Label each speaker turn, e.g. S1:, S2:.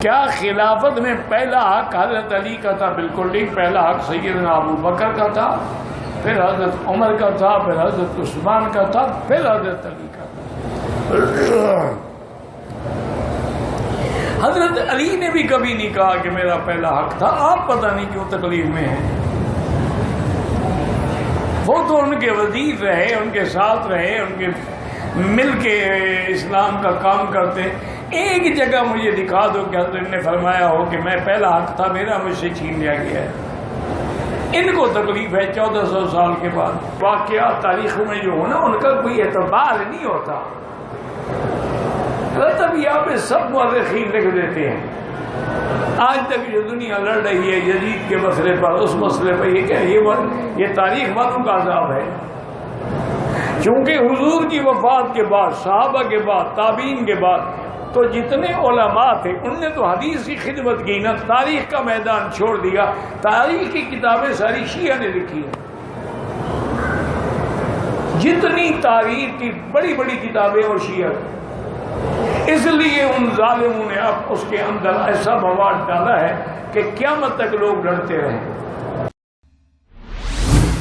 S1: کیا خلافت میں پہلا حق حضرت علی کا تھا؟ بالکل نہیں، پہلا حق سیدنا ابو بکر کا تھا، پھر حضرت عمر کا تھا، پھر حضرت عثمان کا تھا، پھر حضرت علی کا تھا۔ حضرت علی نے بھی کبھی نہیں کہا کہ میرا پہلا حق تھا۔ آپ پتہ نہیں کیوں تکلیف میں ہیں۔ وہ تو ان کے وزیر رہے، ان کے ساتھ رہے، ان کے مل کے اسلام کا کام کرتے۔ ایک جگہ مجھے دکھا دو کہ حضرت نے فرمایا ہو کہ میں پہلا حق تھا میرا مجھ سے چھین لیا گیا ہے۔ ان کو تکلیف ہے 1400 سال کے بعد۔ واقعات تاریخوں میں جو ہونا ان کا کوئی اعتبار نہیں ہوتا۔ اب یہاں پہ سب مورخین لکھ دیتے ہیں۔ آج تک جو دنیا لڑ رہی ہے یزید کے مسئلے پر، اس مسئلے پر، یہ کیا یہ تاریخ والوں کا عذاب ہے۔ چونکہ حضور کی وفات کے بعد، صحابہ کے بعد، تابعین کے بعد تو جتنے علماء تھے ان نے تو حدیث کی خدمت کی نا، تاریخ کا میدان چھوڑ دیا۔ تاریخ کی کتابیں ساری شیعہ نے لکھی ہیں۔ جتنی تاریخ کی بڑی بڑی کتابیں وہ شیعہ، اس لیے ان ظالموں نے اب اس کے اندر ایسا مواد ڈالا ہے کہ قیامت تک لوگ لڑتے رہیں۔